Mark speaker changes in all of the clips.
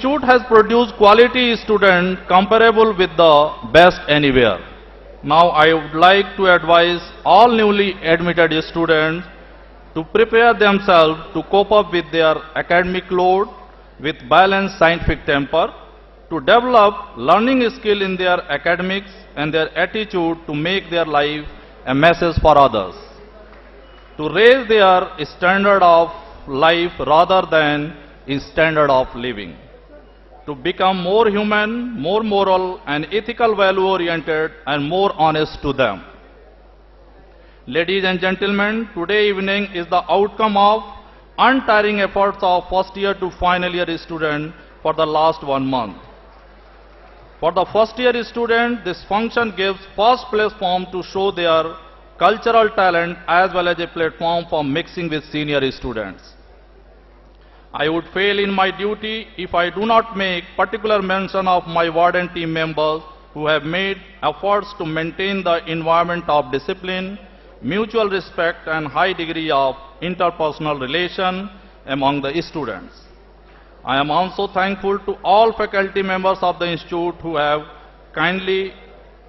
Speaker 1: institute has produced quality students comparable with the best anywhere. Now I would like to advise all newly admitted students to prepare themselves to cope up with their academic load with balanced scientific temper, to develop learning skill in their academics and their attitude to make their life a message for others, to raise their standard of life rather than a standard of living, to become more human, more moral and ethical value oriented and more honest to them. Ladies and gentlemen, today evening is the outcome of untiring efforts of first year to final year students for the last 1 month. For the first year students, this function gives first platform to show their cultural talent as well as a platform for mixing with senior students. I would fail in my duty if I do not make particular mention of my ward and team members who have made efforts to maintain the environment of discipline, mutual respect and high degree of interpersonal relation among the students. I am also thankful to all faculty members of the institute who have kindly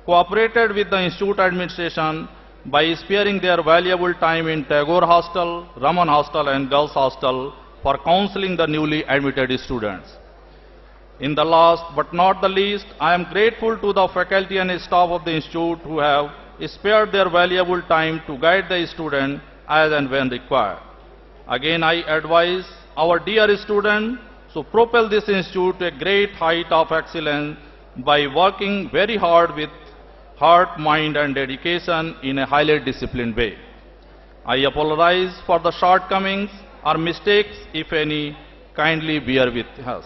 Speaker 1: cooperated with the institute administration by sparing their valuable time in Tagore Hostel, Raman Hostel and Girls Hostel for counseling the newly admitted students. In the last but not the least, I am grateful to the faculty and staff of the institute who have spared their valuable time to guide the student as and when required. Again, I advise our dear students to propel this institute to a great height of excellence by working very hard with heart, mind and dedication in a highly disciplined way. I apologize for the shortcomings or mistakes, if any. Kindly bear with us.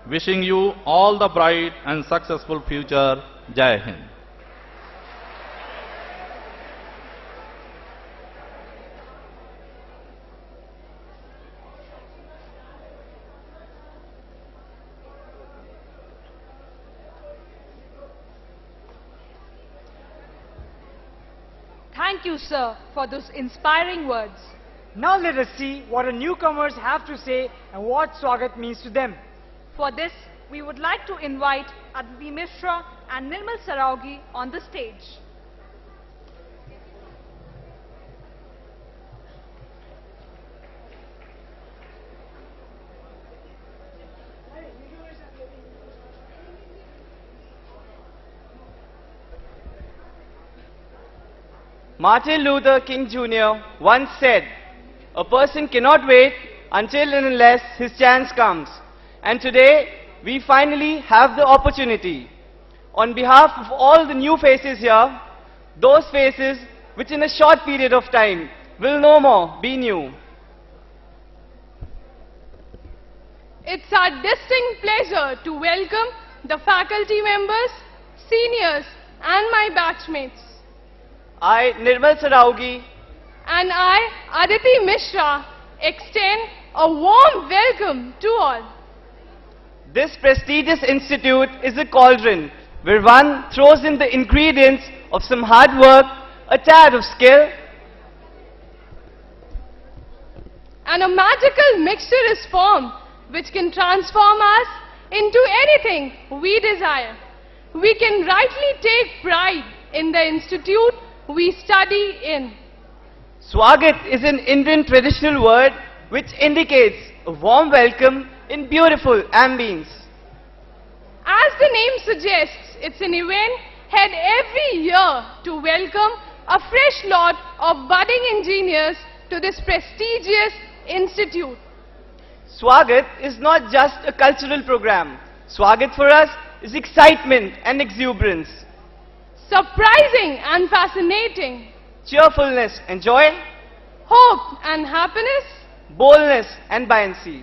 Speaker 1: Wishing you all the bright and successful future. Jai Hind.
Speaker 2: Thank you, sir, for those inspiring words.
Speaker 3: Now let us see what our newcomers have to say and what Swagat means to them.
Speaker 2: For this, we would like to invite Aditi Mishra and Nirmal Saraugi on the stage.
Speaker 4: Martin Luther King Jr. once said, "A person cannot wait until and unless his chance comes." And today, we finally have the opportunity. On behalf of all the new faces here, those faces which in a short period of time will no more be new.
Speaker 5: It's our distinct pleasure to welcome the faculty members, seniors and my batchmates.
Speaker 4: I, Nirmal Saraugi,
Speaker 5: And I, Aditi Mishra, extend a warm welcome to all.
Speaker 4: This prestigious institute is a cauldron where one throws in the ingredients of some hard work, a tad of skill,
Speaker 5: And a magical mixture is formed which can transform us into anything we desire. We can rightly take pride in the institute we study in.
Speaker 4: Swagat is an Indian traditional word which indicates a warm welcome in beautiful ambience.
Speaker 5: As the name suggests, it's an event held every year to welcome a fresh lot of budding engineers to this prestigious institute.
Speaker 4: Swagat is not just a cultural program. Swagat for us is excitement and exuberance,
Speaker 5: Surprising and fascinating,
Speaker 4: cheerfulness and joy,
Speaker 5: hope and happiness,
Speaker 4: boldness and buoyancy.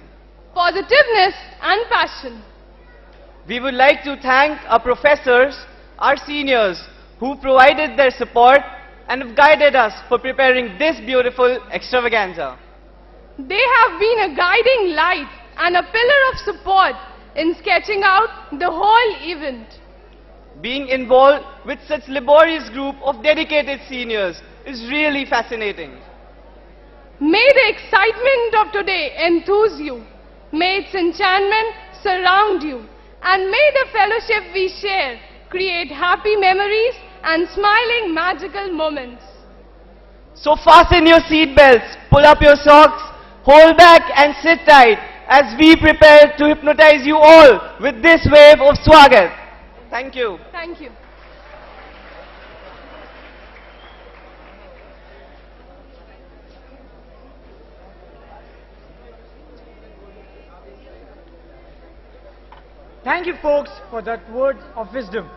Speaker 5: positiveness and passion.
Speaker 4: We would like to thank our professors, our seniors, who provided their support and have guided us for preparing this beautiful extravaganza.
Speaker 5: They have been a guiding light and a pillar of support in sketching out the whole event.
Speaker 4: Being involved with such laborious group of dedicated seniors is really fascinating.
Speaker 5: May the excitement of today enthuse you. May its enchantment surround you, and may the fellowship we share create happy memories and smiling magical moments.
Speaker 4: So fasten your seat belts, pull up your socks, hold back and sit tight as we prepare to hypnotize you all with this wave of Swagat. Thank you.
Speaker 5: Thank you.
Speaker 3: Thank you folks for that word of wisdom.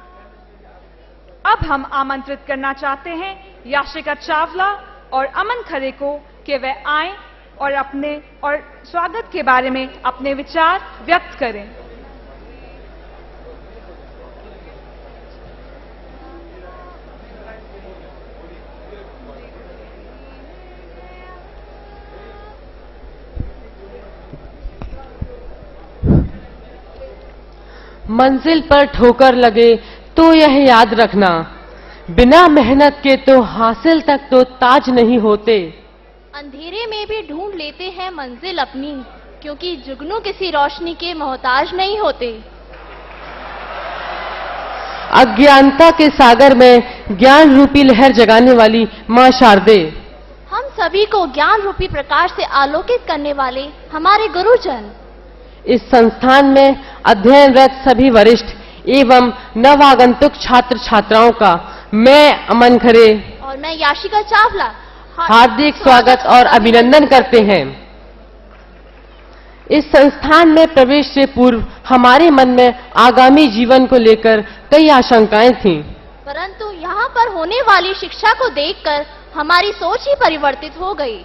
Speaker 2: अब हम आमंत्रित करना चाहते हैं याशिका चावला और अमन खरे को कि वे आएं और अपने और स्वागत के बारे में अपने विचार व्यक्त करें।
Speaker 6: मंजिल पर ठोकर लगे तो यह याद रखना, बिना मेहनत के तो हासिल तक तो ताज नहीं होते।
Speaker 7: अंधेरे में भी ढूंढ लेते हैं मंजिल अपनी, क्योंकि जुगनू किसी रोशनी के मोहताज नहीं होते।
Speaker 6: अज्ञानता के सागर में ज्ञान रूपी लहर जगाने वाली मां शारदे,
Speaker 7: हम सभी को ज्ञान रूपी प्रकाश से आलोकित करने वाले हमारे गुरुजन,
Speaker 6: इस संस्थान में अध्ययनरत सभी वरिष्ठ एवं नवागंतुक छात्र छात्राओं का मैं अमन खरे
Speaker 7: और मैं याशिका चावला
Speaker 6: हार्दिक स्वागत और अभिनंदन करते हैं। इस संस्थान में प्रवेश से पूर्व हमारे मन में आगामी जीवन को लेकर कई आशंकाएं थीं,
Speaker 7: परंतु यहाँ पर होने वाली शिक्षा को देखकर हमारी सोच ही परिवर्तित हो गई।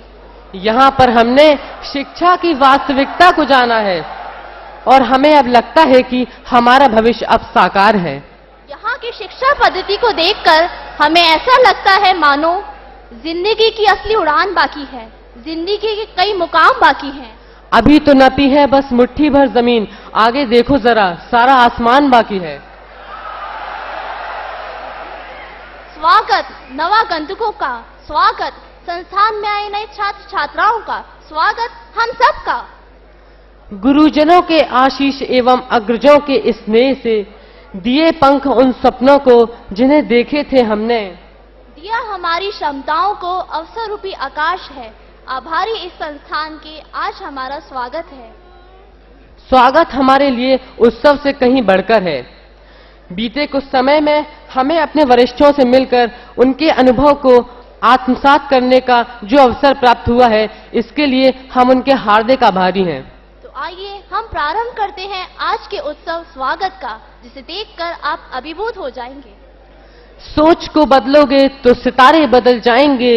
Speaker 6: यहाँ पर हमने शिक्षा की वास्तविकता को जाना है और हमें अब लगता है कि हमारा भविष्य अब साकार है।
Speaker 7: यहाँ की शिक्षा पद्धति को देखकर हमें ऐसा लगता है मानो जिंदगी की असली उड़ान बाकी है, जिंदगी के कई मुकाम बाकी हैं।
Speaker 6: अभी तो नपी है बस मुट्ठी भर जमीन, आगे देखो जरा सारा आसमान बाकी है।
Speaker 7: स्वागत नवागंतुकों का, स्वागत संस्थान में आए नए छात्र छात्राओं का, स्वागत हम सब का।
Speaker 6: गुरुजनों के आशीष एवं अग्रजों के स्नेह से दिए पंख उन सपनों को जिन्हें देखे थे हमने।
Speaker 7: दिया हमारी क्षमताओं को अवसर रूपी आकाश है। आभारी इस संस्थान के आज हमारा स्वागत है।
Speaker 6: स्वागत हमारे लिए उत्सव से कहीं बढ़कर है। बीते कुछ समय में हमें अपने वरिष्ठों से मिलकर उनके अनुभव को आत्मसात करने का जो अवसर प्राप्त हुआ है, इसके लिए हम उनके हार्दिक आभारी हैं।
Speaker 7: तो आइए हम प्रारंभ करते हैं आज के उत्सव स्वागत का, जिसे देखकर आप अभिभूत हो जाएंगे।
Speaker 6: सोच को बदलोगे तो सितारे बदल जाएंगे,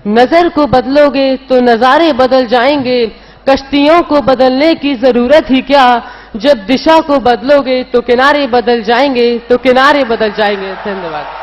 Speaker 6: नजर को बदलोगे तो नजारे बदल जाएंगे। कश्तियों को बदलने की जरूरत ही क्या, जब दिशा को बदलोगे तो किनारे बदल जाएंगे, तो किनारे बदल जाएंगे। धन्यवाद।